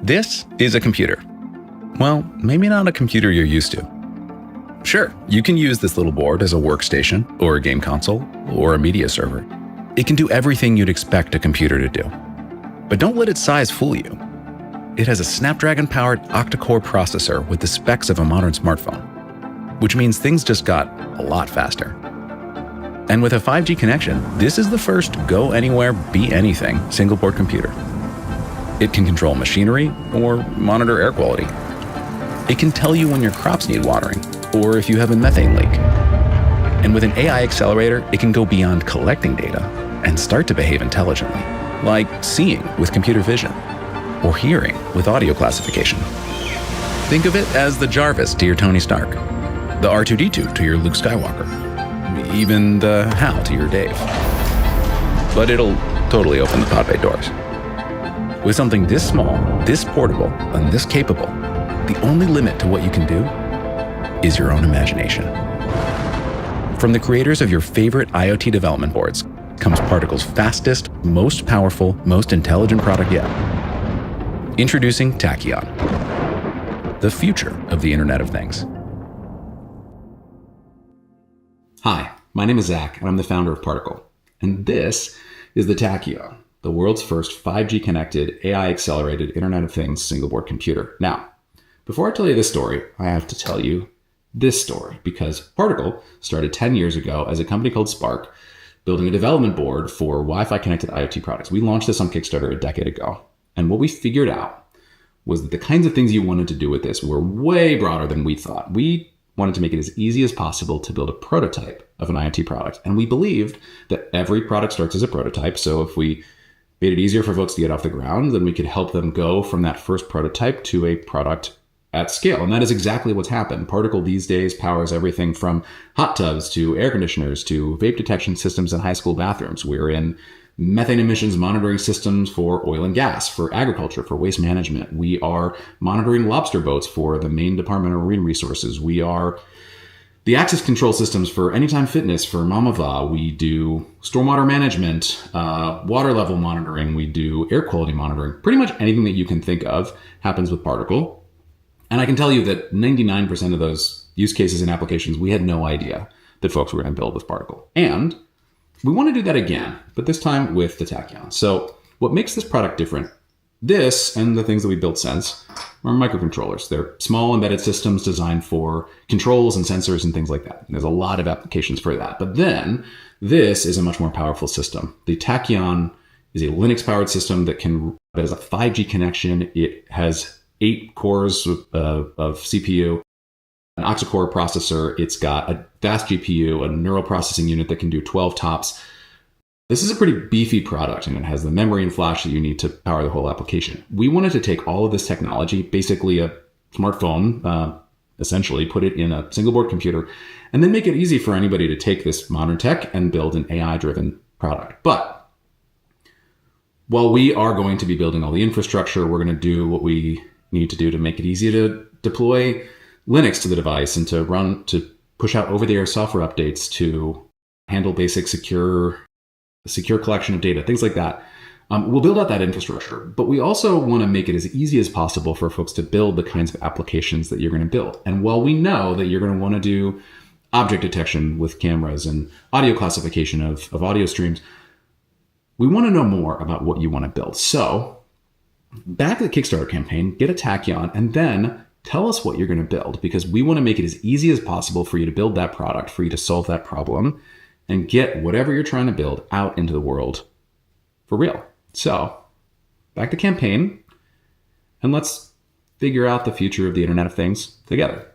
This is a computer. Well, maybe not a computer you're used to. Sure, you can use this little board as a workstation, or a game console, or a media server. It can do everything you'd expect a computer to do. But don't let its size fool you. It has a Snapdragon-powered octa-core processor with the specs of a modern smartphone, which means things just got a lot faster. And with a 5G connection, this is the first go anywhere, be anything single-board computer. It can control machinery or monitor air quality. It can tell you when your crops need watering or if you have a methane leak. And with an AI accelerator, it can go beyond collecting data and start to behave intelligently, like seeing with computer vision or hearing with audio classification. Think of it as the Jarvis to your Tony Stark, the R2-D2 to your Luke Skywalker, even the Hal to your Dave. But it'll totally open the pod bay doors. With something this small, this portable, and this capable, the only limit to what you can do is your own imagination. From the creators of your favorite IoT development boards comes Particle's fastest, most powerful, most intelligent product yet. Introducing Tachyon, the future of the Internet of Things. Hi, my name is Zach, and I'm the founder of Particle. And this is the Tachyon, the world's first 5G connected, AI accelerated Internet of Things single board computer. Now, before I tell you this story, I have to tell you this story, because Particle started 10 years ago as a company called Spark, building a development board for Wi-Fi connected IoT products. We launched this on Kickstarter a decade ago. And what we figured out was that the kinds of things you wanted to do with this were way broader than we thought. We wanted to make it as easy as possible to build a prototype of an IoT product. And we believed that every product starts as a prototype. So if we made it easier for folks to get off the ground, then we could help them go from that first prototype to a product at scale. And that is exactly what's happened. Particle these days powers everything from hot tubs to air conditioners to vape detection systems in high school bathrooms. We're in methane emissions monitoring systems for oil and gas, for agriculture, for waste management. We are monitoring lobster boats for the Maine Department of Marine Resources. We are the access control systems for Anytime Fitness, for Mamava. We do stormwater management, water level monitoring. We do air quality monitoring. Pretty much anything that you can think of happens with Particle. And I can tell you that 99% of those use cases and applications, we had no idea that folks were going to build with Particle. And we want to do that again, but this time with the Tachyon. So what makes this product different, this and the things that we built since, are microcontrollers. They're small embedded systems designed for controls and sensors and things like that. And there's a lot of applications for that. But then this is a much more powerful system. The Tachyon is a Linux-powered system that has a 5G connection. It has 8 cores of CPU, an octa-core processor. It's got a fast GPU, a neural processing unit that can do 12 TOPS. This is a pretty beefy product, and it has the memory and flash that you need to power the whole application. We wanted to take all of this technology, basically a smartphone, essentially put it in a single board computer, and then make it easy for anybody to take this modern tech and build an AI-driven product. But while we are going to be building all the infrastructure, we're going to do what we need to do to make it easy to deploy Linux to the device and to push out over-the-air software updates, to handle basic secure collection of data, things like that. We'll build out that infrastructure, but we also want to make it as easy as possible for folks to build the kinds of applications that you're going to build. And while we know that you're going to want to do object detection with cameras and audio classification of audio streams, we want to know more about what you want to build. So back to the Kickstarter campaign, get a Tachyon, and then tell us what you're going to build, because we want to make it as easy as possible for you to build that product, for you to solve that problem, and get whatever you're trying to build out into the world for real. So back to campaign, and let's figure out the future of the Internet of Things together.